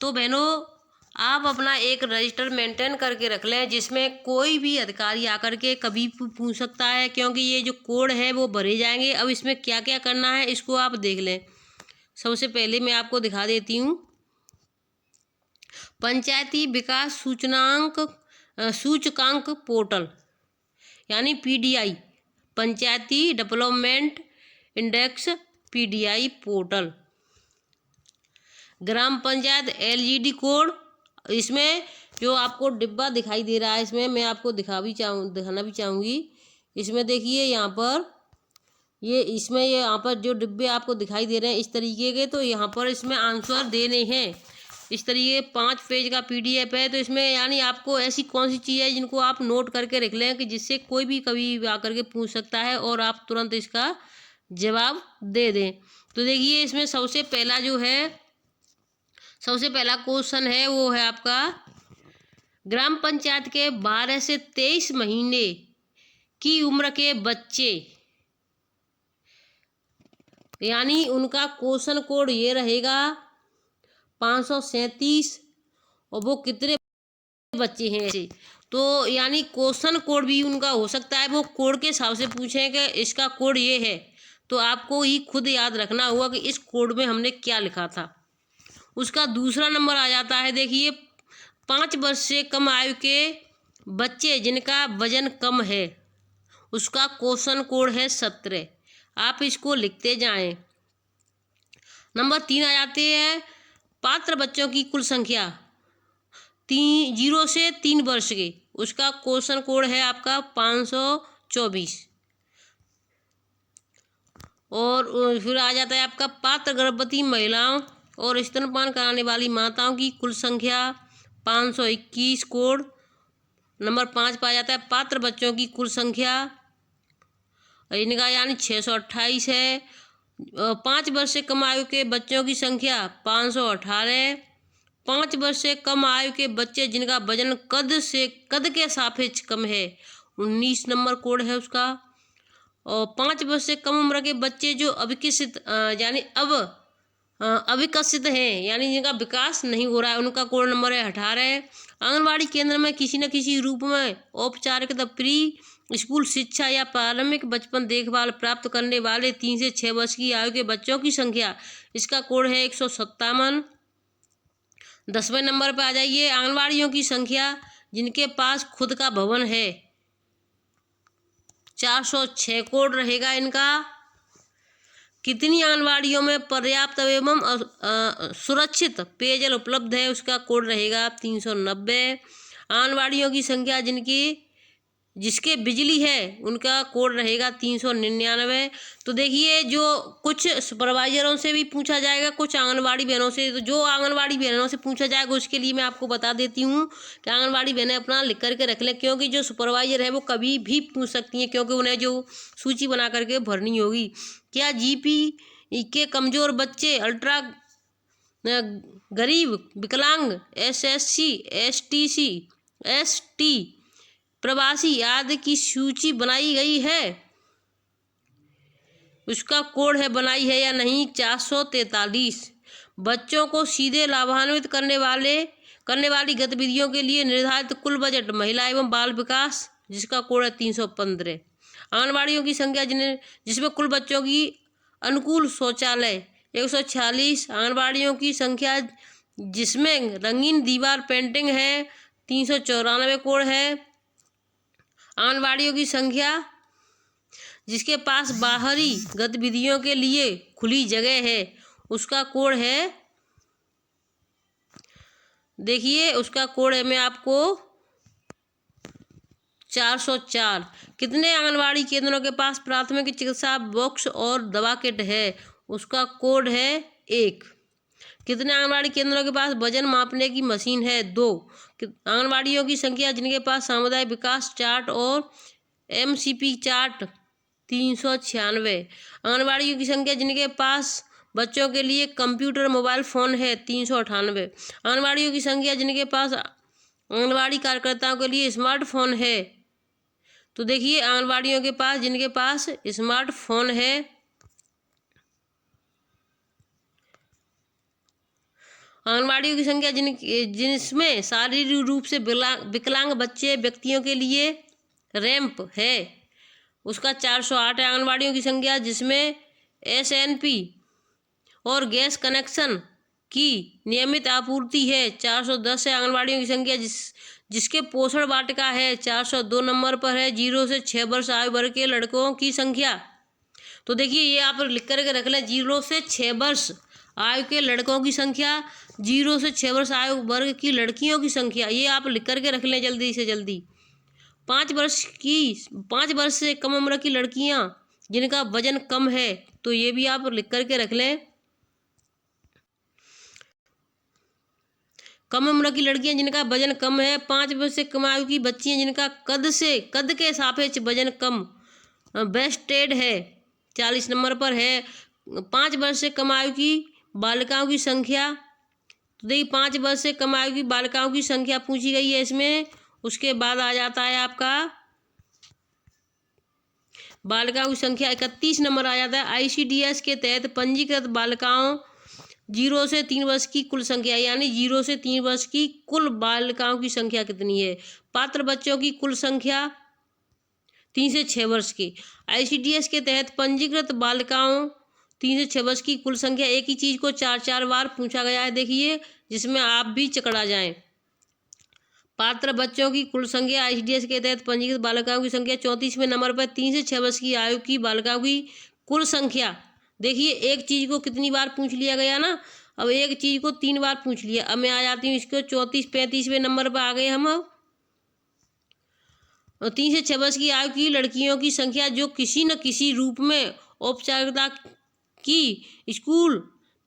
तो बहनों आप अपना एक रजिस्टर मेंटेन करके रख लें, जिसमें कोई भी अधिकारी आकर के कभी भी पूछ सकता है, क्योंकि ये जो कोड है वो भरे जाएंगे। अब इसमें क्या क्या करना है इसको आप देख लें। सबसे पहले मैं आपको दिखा देती हूँ, पंचायती विकास सूचकांक पोर्टल यानी पीडीआई, पंचायती डेवलपमेंट इंडेक्स पीडीआई पोर्टल। ग्राम पंचायत एलजीडी कोड, इसमें जो आपको डिब्बा दिखाई दे रहा है, इसमें मैं आपको दिखाना भी चाहूँगी। इसमें देखिए यहाँ पर ये यहाँ पर जो डिब्बे आपको दिखाई दे रहे हैं इस तरीके के, तो यहाँ पर इसमें आंसर देने हैं। इस तरीके 5 पेज का पीडीएफ है। तो इसमें यानी आपको ऐसी कौन सी चीज़ है जिनको आप नोट करके रख लें कि जिससे कोई भी कभी आकर के पूछ सकता है और आप तुरंत इसका जवाब दे दें। तो देखिए इसमें सबसे पहला क्वेश्चन है वो है आपका, ग्राम पंचायत के 12 से 23 महीने की उम्र के बच्चे, यानी उनका क्वेश्चन कोड ये रहेगा 537। और वो कितने बच्चे हैं ऐसे, तो यानी क्वेश्चन कोड भी उनका हो सकता है वो कोड के हिसाब से पूछें कि इसका कोड ये है, तो आपको ही खुद याद रखना होगा कि इस कोड में हमने क्या लिखा था। उसका दूसरा नंबर आ जाता है, देखिए 5 वर्ष से कम आयु के बच्चे जिनका वजन कम है, उसका क्वेश्चन कोड है 17। आप इसको लिखते जाएं। नंबर 3 आ जाते हैं, पात्र बच्चों की कुल संख्या 0 से 3 वर्ष के, उसका क्वेश्चन कोड है आपका 524। और फिर आ जाता है आपका पात्र गर्भवती महिलाओं और स्तनपान कराने वाली माताओं की कुल संख्या 521 कोड। नंबर 5 पर आ जाता है पात्र बच्चों की कुल संख्या, इनका यानी 628 है। 5 वर्ष से कम आयु के बच्चों की संख्या 518। 5 वर्ष से कम आयु के बच्चे जिनका वजन कद के सापेक्ष कम है, 19 नंबर कोड है उसका। और 5 वर्ष से कम उम्र के बच्चे जो अविकसित हैं, यानी जिनका विकास नहीं हो रहा है, उनका कोड नंबर है 18। आंगनबाड़ी केंद्र में किसी न किसी रूप में औपचारिक प्री स्कूल शिक्षा या प्रारंभिक बचपन देखभाल प्राप्त करने वाले 3 से 6 वर्ष की आयु के बच्चों की संख्या, इसका कोड है 157। 10वें नंबर पर आ जाइए, आंगनबाड़ियों की संख्या जिनके पास खुद का भवन है, 406 कोड रहेगा इनका। कितनी आंगनबाड़ियों में पर्याप्त एवं सुरक्षित पेयजल उपलब्ध है, उसका कोड रहेगा 390। आंगनबाड़ियों की संख्या जिसके बिजली है उनका कोड रहेगा 399। तो देखिए जो कुछ सुपरवाइजरों से भी पूछा जाएगा, कुछ आंगनबाड़ी बहनों से। तो जो आंगनबाड़ी बहनों से पूछा जाएगा उसके लिए मैं आपको बता देती हूँ कि आंगनबाड़ी बहनें अपना लिख करके रख लें, क्योंकि जो सुपरवाइजर है वो कभी भी पूछ सकती हैं, क्योंकि उन्हें जो सूची बना करके भरनी होगी। क्या जीपी के कमज़ोर बच्चे, अल्ट्रा गरीब, विकलांग, एसएससी, एसटीसी, एसटी, प्रवासी आदि की सूची बनाई गई है, उसका कोड है बनाई है या नहीं 443। बच्चों को सीधे लाभान्वित करने वाली गतिविधियों के लिए निर्धारित कुल बजट महिला एवं बाल विकास, जिसका कोड है 315। आंगनबाड़ियों की संख्या जिसमें कुल बच्चों की अनुकूल शौचालय 146। आंगनबाड़ियों की संख्या जिसमें रंगीन दीवार पेंटिंग है 394 कोड है। आंगनबाड़ियों की संख्या जिसके पास बाहरी गतिविधियों के लिए खुली जगह है, उसका कोड है, देखिए उसका कोड है मैं आपको 404। कितने आंगनबाड़ी केंद्रों के पास प्राथमिक चिकित्सा बॉक्स और दवा किट है, उसका कोड है 1। कितने आंगनबाड़ी केंद्रों के पास वजन मापने की मशीन है, 2। आंगनबाड़ियों की संख्या जिनके पास सामुदायिक विकास चार्ट और एमसीपी चार्ट 396। आंगनबाड़ियों की संख्या जिनके पास बच्चों के लिए कंप्यूटर मोबाइल फ़ोन है 398। आंगनबाड़ियों की संख्या जिनके पास आंगनबाड़ी कार्यकर्ताओं के लिए स्मार्टफोन है, तो देखिए आंगनबाड़ियों के पास जिनके पास स्मार्टफोन है आंगनबाड़ियों की संख्या जिसमें शारीरिक रूप से विकलांग बच्चे व्यक्तियों के लिए रैंप है, उसका 408 है। आंगनबाड़ियों की संख्या जिसमें SNP और गैस कनेक्शन की नियमित आपूर्ति है, 410 है। आंगनबाड़ियों की संख्या जिसके पोषण वाटिका है, 402 नंबर पर है। 0 से 6 वर्ष आयु वर्ग के लड़कों की संख्या, तो देखिए ये आप लिख करके रख लें, 0 से 6 वर्ष आयु के लड़कों की संख्या, 0 से 6 वर्ष आयु वर्ग की लड़कियों की संख्या, ये आप लिख करके रख लें जल्दी से जल्दी। 5 वर्ष से कम उम्र की लड़कियां जिनका वजन कम है, तो ये भी आप लिख करके रख लें। कम उम्र की लड़कियां जिनका वजन कम है। 5 वर्ष से कम आयु की बच्चियां जिनका कद के सापेक्ष वजन कम वेस्टेड है, 40 नंबर पर है। 5 वर्ष से कम आयु की बालिकाओं की संख्या, तो देखिए 5 वर्ष से कम आयु की बालिकाओं की संख्या पूछी गई है इसमें। उसके बाद आ जाता है आपका बालिकाओं की संख्या 31 नंबर आ जाता है। ICDS के तहत पंजीकृत बालिकाओं 0 से 3 वर्ष की कुल संख्या, यानी 0 से 3 वर्ष की कुल बालिकाओं की संख्या कितनी है। पात्र बच्चों की कुल संख्या 3 से 6 वर्ष की। ICDS के तहत पंजीकृत बालिकाओं 3 से 6 वर्ष की कुल संख्या, एक ही चीज़ को 4 बार पूछा गया है, देखिए, जिसमें आप भी चकरा जाएं। पात्र बच्चों की कुल संख्या, ICDS के तहत पंजीकृत बालिकाओं की संख्या 34वें नंबर पर। 3 से 6 वर्ष की आयु की बालिकाओं की कुल संख्या, देखिए एक चीज़ को कितनी बार पूछ लिया गया ना, अब एक चीज़ को 3 बार पूछ लिया। अब मैं आ जाती हूँ इसको 34-35वें नंबर पर आ गए हम। अब 3 से 6 वर्ष की आयु की लड़कियों की संख्या जो किसी न किसी रूप में औपचारिकता की स्कूल,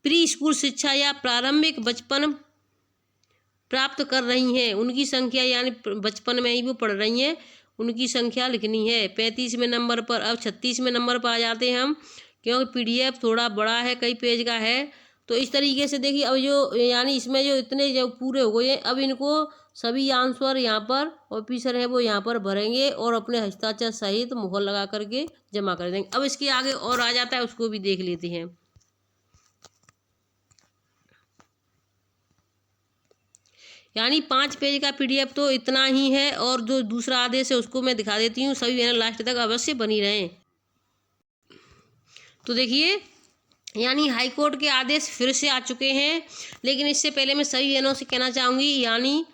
प्री स्कूल शिक्षा या प्रारंभिक बचपन प्राप्त कर रही हैं, उनकी संख्या, यानी बचपन में ही वो पढ़ रही हैं, उनकी संख्या लिखनी है 35वें नंबर पर। अब 36वें नंबर पर आ जाते हैं हम, क्योंकि PDF थोड़ा बड़ा है, कई पेज का है। तो इस तरीके से देखिए, अब जो यानी इसमें जो इतने जो पूरे हो गए, अब इनको सभी आंसर यहाँ पर ऑफिसर है वो यहाँ पर भरेंगे और अपने हस्ताक्षर सहित मुहर लगा करके जमा कर देंगे। अब इसके आगे और आ जाता है, उसको भी देख लेते हैं। यानी 5 पेज का PDF तो इतना ही है, और जो दूसरा आदेश है उसको मैं दिखा देती हूँ। सभी बहनें लास्ट तक अवश्य बनी रहें। तो देखिए, यानी हाई कोर्ट के आदेश फिर से आ चुके हैं, लेकिन इससे पहले मैं सभी बहनों से कहना चाहूँगी, यानी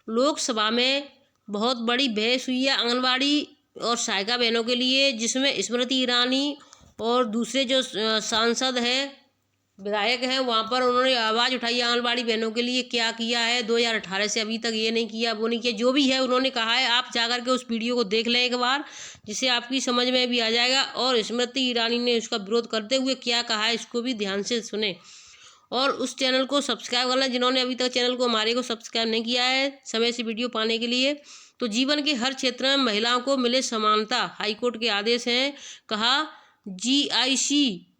लोकसभा में बहुत बड़ी बहस हुई है आंगनबाड़ी और सहायिका बहनों के लिए, जिसमें स्मृति ईरानी और दूसरे जो सांसद हैं, विधायक हैं, वहाँ पर उन्होंने आवाज़ उठाई आंगनबाड़ी बहनों के लिए। क्या किया है 2018 से अभी तक, ये नहीं किया, वो नहीं किया, जो भी है उन्होंने कहा है। आप जाकर के उस वीडियो को देख लें एक बार, जिससे आपकी समझ में भी आ जाएगा। और स्मृति ईरानी ने उसका विरोध करते हुए क्या कहा है, इसको भी ध्यान से सुने। और उस चैनल को सब्सक्राइब कर लें, जिन्होंने अभी तक चैनल को हमारे को सब्सक्राइब नहीं किया है, समय से वीडियो पाने के लिए। तो जीवन के हर क्षेत्र में महिलाओं को मिले समानता, हाईकोर्ट के आदेश हैं। कहा GIC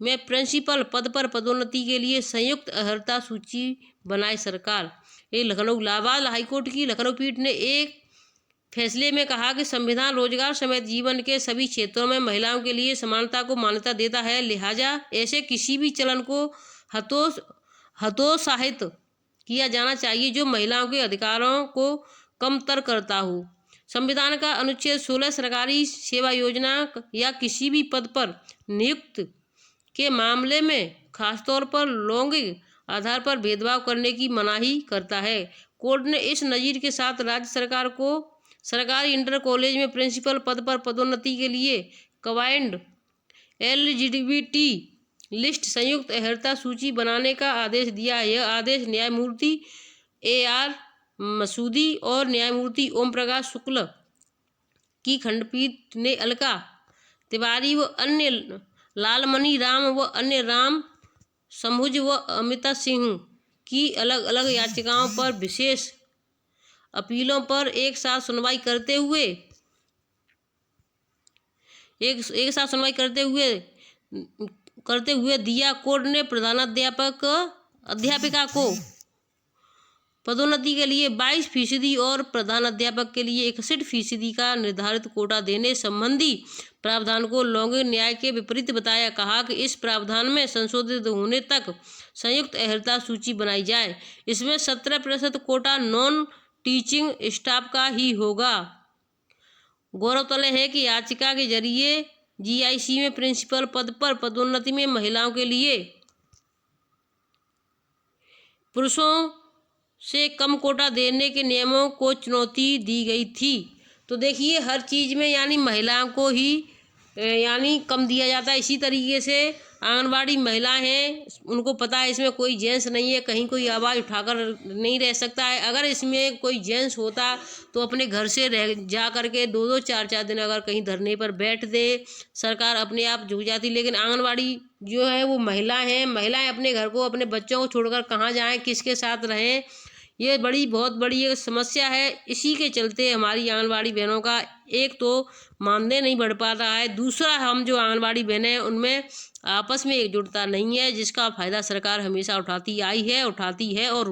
में प्रिंसिपल पद पर पदोन्नति के लिए संयुक्त अर्हता सूची बनाए सरकार। ये लखनऊ इलाहाबाद हाईकोर्ट की लखनऊ पीठ ने एक फैसले में कहा कि संविधान रोजगार समेत जीवन के सभी क्षेत्रों में महिलाओं के लिए समानता को मान्यता देता है, लिहाजा ऐसे किसी भी चलन को हतोत्साहित किया जाना चाहिए जो महिलाओं के अधिकारों को कमतर करता हो। संविधान का अनुच्छेद 16 सरकारी सेवा योजना या किसी भी पद पर नियुक्त के मामले में खासतौर पर लैंगिक आधार पर भेदभाव करने की मनाही करता है। कोर्ट ने इस नज़ीर के साथ राज्य सरकार को सरकारी इंटर कॉलेज में प्रिंसिपल पद पर पदोन्नति के लिए कंबाइंड LGBT लिस्ट संयुक्त अर्हता सूची बनाने का आदेश दिया है। यह आदेश न्यायमूर्ति AR मसूदी और न्यायमूर्ति ओम प्रकाश शुक्ल की खंडपीठ ने अलका तिवारी व अन्य लालमणि राम व अन्य राम समभुज व अमिता सिंह की अलग अलग याचिकाओं पर विशेष अपीलों पर एक साथ सुनवाई करते हुए दिया। कोर्ट ने प्रधानाध्यापिका को पदोन्नति के लिए 22% और प्रधान अध्यापक के लिए 61% का निर्धारित कोटा देने संबंधी प्रावधान को लैंगिक न्याय के विपरीत बताया। कहा कि इस प्रावधान में संशोधित होने तक संयुक्त अहर्ता सूची बनाई जाए। इसमें 17% कोटा नॉन टीचिंग स्टाफ का ही होगा। गौरतलब है कि याचिका के जरिए जीआईसी में प्रिंसिपल पद पर पदोन्नति में महिलाओं के लिए पुरुषों से कम कोटा देने के नियमों को चुनौती दी गई थी। तो देखिए हर चीज़ में यानी महिलाओं को ही यानी कम दिया जाता है। इसी तरीके से आंगनबाड़ी महिलाएं हैं, उनको पता है इसमें कोई जेंट्स नहीं है, कहीं कोई आवाज़ उठाकर नहीं रह सकता है। अगर इसमें कोई जेंट्स होता तो अपने घर से रह जा करके 2-2 4-4 दिन अगर कहीं धरने पर बैठ दे, सरकार अपने आप झुक जाती। लेकिन आंगनबाड़ी जो है वो महिलाएं अपने घर को, अपने बच्चों को छोड़कर कहाँ जाएं, किसके साथ रहें, ये बहुत बड़ी एक समस्या है। इसी के चलते हमारी आंगनबाड़ी बहनों का एक तो मानदेय नहीं बढ़ पाता है, दूसरा हम जो आंगनबाड़ी बहनें हैं उनमें आपस में एकजुटता नहीं है, जिसका फ़ायदा सरकार हमेशा उठाती आई है, उठाती है और